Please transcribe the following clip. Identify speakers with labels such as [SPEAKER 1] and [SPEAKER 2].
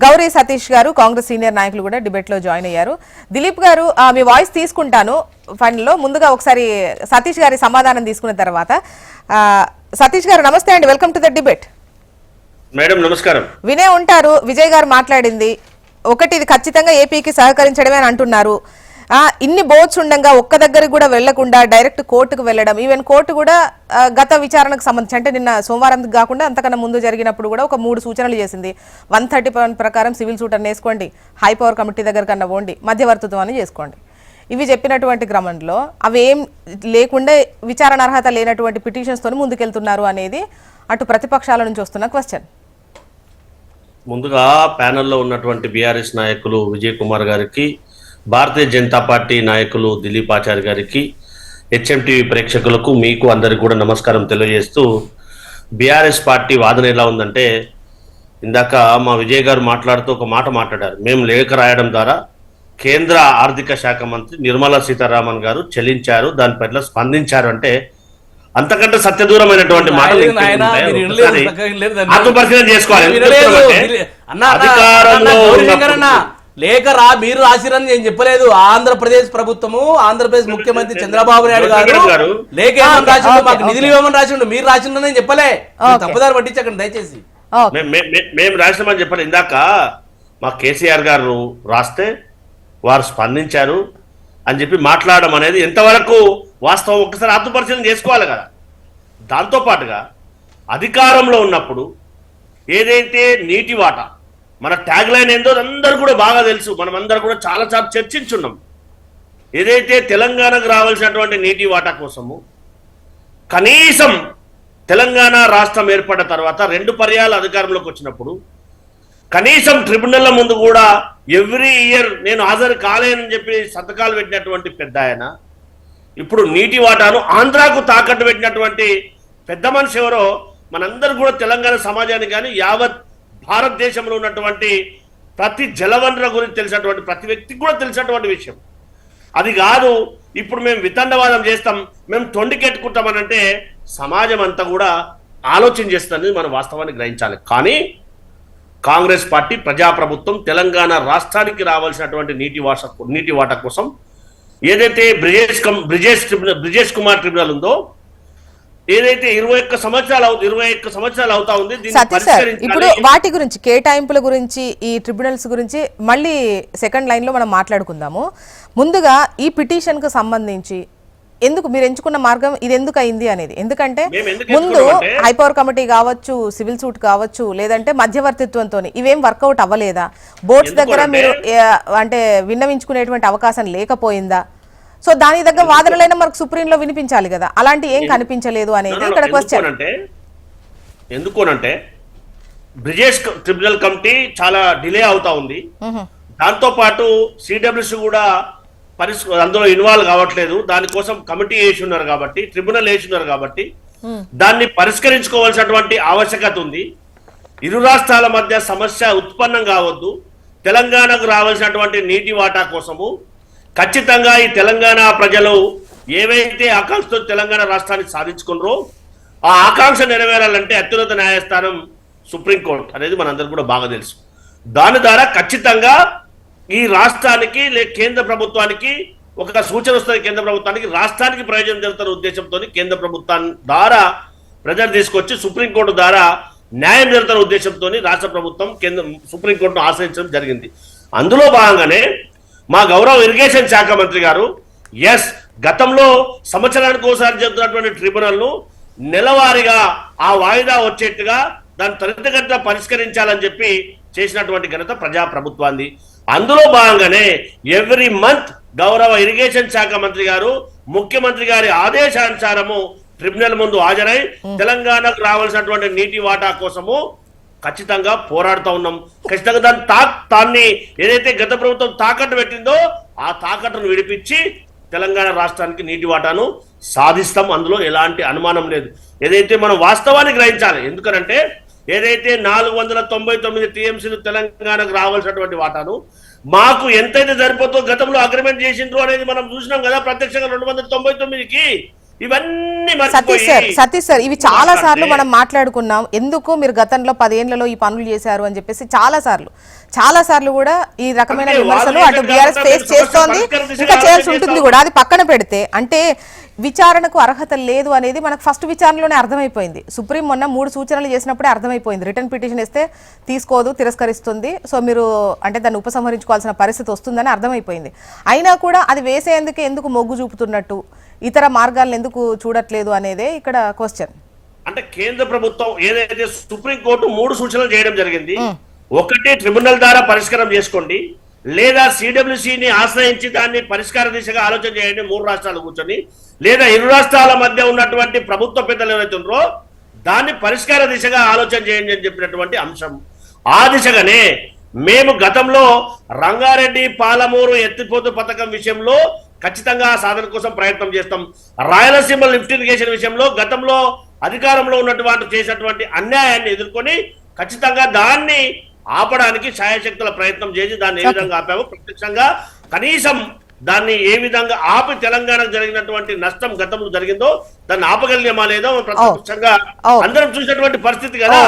[SPEAKER 1] గౌరీ సతీష్ గారు కాంగ్రెస్ సీనియర్ నాయకులు కూడా డిబేట్ లో జాయిన్ అయ్యారు. దిలీప్ గారు మీ వాయిస్ తీసుకుంటాను ఫైనల్ లో. ముందుగా ఒకసారి సతీష్ గారి సమాధానం తీసుకున్న తర్వాత సతీష్ గారు నమస్తే అండి, welcome to the debate.
[SPEAKER 2] Madam నమస్కారం.
[SPEAKER 1] వినే ఉంటారు విజయ్ గారు మాట్లాడింది. ఒకటి, ఇది ఖచ్చితంగా ఏపీకి సహకరించడమే అని అంటున్నారు. ఇన్ని బోర్డ్స్ ఉండగా ఒక్క దగ్గరికి కూడా వెళ్లకుండా డైరెక్ట్ కోర్టుకు వెళ్ళడం, ఈవెన్ కోర్టు కూడా గత విచారణకు సంబంధించి అంటే నిన్న సోమవారం కాకుండా అంతకన్నా ముందు జరిగినప్పుడు కూడా ఒక 3 సూచనలు చేసింది. 131 ప్రకారం సివిల్ సూట్ అని వేసుకోండి, హై పవర్ కమిటీ దగ్గర కన్నా పోండి, మధ్యవర్తిత్వం అని చేసుకోండి. ఇవి చెప్పినటువంటి క్రమంలో అవి ఏం లేకుండా విచారణ అర్హత లేనటువంటి పిటిషన్స్ తోని ముందుకెళ్తున్నారు అనేది అటు ప్రతిపక్షాల నుంచి వస్తున్న క్వశ్చన్.
[SPEAKER 2] ముందుగా ప్యానెల్లో ఉన్నటువంటి బీఆర్ఎస్ నాయకులు విజయ్ కుమార్ గారికి, భారతీయ జనతా పార్టీ నాయకులు దిలీప్ ఆచార్య గారికి, హెచ్ఎంటీవీ ప్రేక్షకులకు, మీకు అందరికి కూడా నమస్కారం తెలియజేస్తూ, బీఆర్ఎస్ పార్టీ వాదన ఎలా ఉందంటే, ఇందాక మా విజయ్ గారు మాట్లాడుతూ ఒక మాట మాట్లాడారు. మేము లేఖ రాయడం ద్వారా కేంద్ర ఆర్థిక శాఖ మంత్రి నిర్మలా సీతారామన్ గారు చెల్లించారు, దాని పట్ల స్పందించారు అంటే అంతకంటే సత్యదూరమైనటువంటి మాటలు ఆత్మపరిశీలన చేసుకోవాలి.
[SPEAKER 3] లేఖ మీరు రాసిరని నేను చెప్పలేదు. ఆంధ్రప్రదేశ్ ప్రభుత్వము, ఆంధ్రప్రదేశ్ ముఖ్యమంత్రి చంద్రబాబు నాయుడు గారు లేఖ ఏమని రాసిండు, మాకు నిధులు ఇవ్వమని రాసిండు, మీరు రాసిండు నేను చెప్పలే. తప్పుదారు పట్టించకండి దయచేసి.
[SPEAKER 2] మేము రాసినామని చెప్పాలి. ఇందాక మా కేసీఆర్ గారు రాస్తే వారు స్పందించారు అని చెప్పి మాట్లాడడం అనేది ఎంతవరకు వాస్తవం ఒక్కసారి ఆత్మపరిశీలన చేసుకోవాలి కదా. దాంతోపాటుగా అధికారంలో ఉన్నప్పుడు ఏదైతే నీటి వాటా, మన ట్యాగ్ లైన్ ఏందో అందరూ కూడా బాగా తెలుసు, మనం అందరూ కూడా చాలా చర్చించున్నాం. ఏదైతే తెలంగాణకు రావాల్సినటువంటి నీటి వాటా కోసము కనీసం తెలంగాణ రాష్ట్రం ఏర్పడిన తర్వాత 2 పర్యాలు అధికారంలోకి వచ్చినప్పుడు కనీసం ట్రిబ్యునల్ల ముందు కూడా ఎవ్రీ ఇయర్ నేను హాజరు కాలేనని చెప్పి సంతకాలు పెట్టినటువంటి పెద్ద ఆయన, ఇప్పుడు నీటి వాటాను ఆంధ్రాకు తాకట్టు పెట్టినటువంటి పెద్ద మనిషి ఎవరో మనందరూ కూడా తెలంగాణ సమాజానికి కానీ యావత్ భారతదేశంలో ఉన్నటువంటి ప్రతి జలవనరుల గురించి తెలిసినటువంటి ప్రతి వ్యక్తికి కూడా తెలిసినటువంటి విషయం. అది కాదు ఇప్పుడు మేము వితండవాదం చేస్తాం, మేము తొండికెట్టుకుంటామనంటే సమాజం అంతా కూడా ఆలోచన చేస్తుంది, మనం వాస్తవాన్ని గ్రహించాలి. కానీ కాంగ్రెస్ పార్టీ ప్రజాప్రభుత్వం తెలంగాణ రాష్ట్రానికి రావాల్సినటువంటి నీటి వాటా కోసం ఏదైతే బ్రిజేష్ కుమార్ ట్రిబ్యునల్ ఉందో, ఏదైతే 21 సంవత్సరాలు అవుతా ఉంది.
[SPEAKER 1] ఇప్పుడు వాటి గురించి, కేటాయింపుల గురించి, ఈ ట్రిబ్యునల్స్ గురించి మళ్ళీ సెకండ్ లైన్ లో మనం మాట్లాడుకుందాము. ముందుగా ఈ పిటిషన్ కు సంబంధించి ఎందుకు మీరు ఎంచుకున్న మార్గం ఇది ఎందుకు అయింది అనేది. ఎందుకంటే ముందు హైపవర్ కమిటీ కావచ్చు, సివిల్ సూట్ కావచ్చు, లేదంటే మధ్యవర్తిత్వంతో ఇవేం వర్కౌట్ అవ్వలేదా? బోర్డ్స్ దగ్గర మీరు అంటే విన్నవించుకునేటువంటి అవకాశం లేకపోయిందా? సో దాని దగ్గర వాదనలైనా మనకు సుప్రీంలో వినిపించాలి కదా, అలాంటి ఏం కనిపించలేదు అనేది ఇక్కడ క్వశ్చన్.
[SPEAKER 2] ఎందుకోనంటే బ్రిజేష్ ట్రిబ్యునల్ కమిటీ చాలా డిలే అవుతా ఉంది. దాంతో పాటు సిడబ్ల్యూసి కూడా అందులో ఇన్వాల్వ్ కావట్లేదు. దానికోసం కమిటీ వేసి ఉన్నారు కాబట్టి, ట్రిబ్యునల్ వేసి ఉన్నారు కాబట్టి దాన్ని పరిష్కరించుకోవాల్సినటువంటి ఆవశ్యకత ఉంది. ఇరు రాష్ట్రాల మధ్య సమస్య ఉత్పన్నం కావద్దు. తెలంగాణకు రావాల్సినటువంటి నీటి వాటా కోసము ఖచ్చితంగా ఈ తెలంగాణ ప్రజలు ఏవైతే ఆకాంక్షతో తెలంగాణ రాష్ట్రాన్ని సాధించుకున్నారో ఆ ఆకాంక్ష నెరవేరాలంటే అత్యున్నత న్యాయస్థానం సుప్రీంకోర్టు అనేది మనందరికీ కూడా బాగా తెలుసు. దాని ద్వారా ఖచ్చితంగా ఈ రాష్ట్రానికి కేంద్ర ప్రభుత్వానికి ఒక సూచన వస్తుంది. కేంద్ర ప్రభుత్వానికి రాష్ట్రానికి ప్రయోజనం జరుగుతున్న ఉద్దేశంతో కేంద్ర ప్రభుత్వాన్ని ద్వారా ప్రజలు తీసుకొచ్చి సుప్రీంకోర్టు ద్వారా న్యాయం జరుగుతున్న ఉద్దేశంతో రాష్ట్ర ప్రభుత్వం సుప్రీంకోర్టును ఆశ్రయించడం జరిగింది. అందులో భాగంగానే మా గౌరవ ఇరిగేషన్ శాఖ మంత్రి గారు గతంలో సంవత్సరానికి ఒకసారి జరుగుతున్నటువంటి ట్రిబ్యునల్ను నెలవారీగా ఆ వాయిదా వచ్చేట్టుగా దాన్ని త్వరితగతిన పరిష్కరించాలని చెప్పి చేసినటువంటి ఘనత ప్రజాప్రభుత్వాన్ని. అందులో భాగంగానే ఎవ్రీ మంత్ గౌరవ ఇరిగేషన్ శాఖ మంత్రి గారు ముఖ్యమంత్రి గారి ఆదేశానుసారము ట్రిబ్యునల్ ముందు హాజరై తెలంగాణకు రావాల్సినటువంటి నీటి వాటా కోసము ఖచ్చితంగా పోరాడుతూ ఉన్నాం. ఖచ్చితంగా దాన్ని ఏదైతే గత ప్రభుత్వం తాకట్టు పెట్టిందో ఆ తాకట్టును విడిపించి తెలంగాణ రాష్ట్రానికి నీటి వాటాను సాధిస్తాం. అందులో ఎలాంటి అనుమానం లేదు. ఏదైతే మనం వాస్తవాన్ని గ్రహించాలి. ఎందుకనంటే ఏదైతే 499 టీఎంసీలు తెలంగాణకు రావాల్సినటువంటి వాటాను మాకు ఎంతైతే సరిపోతో గతంలో అగ్రిమెంట్ చేసిండ్రు అనేది మనం చూసినాం కదా ప్రత్యక్షంగా 299కి ఇవన్నీ
[SPEAKER 1] సతీష్ సార్ ఇవి చాలా సార్లు మనం మాట్లాడుకున్నాం. ఎందుకు మీరు గతంలో 10 ఏళ్లలో ఈ పనులు చేశారు అని చెప్పేసి చాలా సార్లు కూడా ఈ రకమైన విమర్శలు అటు బీఆర్ఎస్ ఫేస్ చేస్తోంది, ఇంకా చేయాల్సి ఉంటుంది కూడా. అది పక్కన పెడితే అంటే విచారణకు అర్హత లేదు అనేది మనకు ఫస్ట్ విచారణలోనే అర్థమైపోయింది. సుప్రీం మొన్న 3 సూచనలు చేసినప్పుడే అర్థమైపోయింది. రిటర్న్ పిటిషన్ ఇస్తే తీసుకోదు, తిరస్కరిస్తుంది, సో మీరు అంటే దాన్ని ఉపసంహరించుకోవాల్సిన పరిస్థితి వస్తుందని అర్థమైపోయింది. అయినా కూడా అది వేసేందుకు ఎందుకు మొగ్గు చూపుతున్నట్టు, ఇతర మార్గాలను ఎందుకు చూడట్లేదు అనేదే ఇక్కడ క్వశ్చన్.
[SPEAKER 2] అంటే కేంద్ర ప్రభుత్వం ఏదైతే సుప్రీంకోర్టు 3 సూచనలు చేయడం జరిగింది. ఒకటి, ట్రిబ్యునల్ ద్వారా పరిష్కారం చేసుకోండి, లేదా సిడబ్ల్యూసిని ఆశ్రయించి దాన్ని పరిష్కార దిశగా ఆలోచన చేయండి 3 రాష్ట్రాలు కూర్చొని, లేదా 2 రాష్ట్రాల మధ్య ఉన్నటువంటి ప్రభుత్వ పెద్దలు ఎవరైతుండ్రో దాన్ని పరిష్కార దిశగా ఆలోచన చేయండి అని చెప్పినటువంటి అంశం. ఆ దిశగానే మేము గతంలో రంగారెడ్డి పాలమూరు ఎత్తిపోతు పథకం విషయంలో ఖచ్చితంగా సాధన కోసం ప్రయత్నం చేస్తాం. రాయలసీమ లిఫ్ట్ ఇరిగేషన్ విషయంలో గతంలో అధికారంలో ఉన్నటువంటి చేసినటువంటి అన్యాయాన్ని ఎదుర్కొని ఖచ్చితంగా దాన్ని ఆపడానికి శాయశక్తుల ప్రయత్నం చేసి దాన్ని ఏ విధంగా ఆపాము, ప్రత్యక్షంగా కనీసం దాన్ని ఏ విధంగా ఆపి తెలంగాణకు జరిగినటువంటి నష్టం గతంలో జరిగిందో దాన్ని ఆపగలిగామా లేదో ప్రత్యక్షంగా అందరం చూసినటువంటి పరిస్థితి కదా.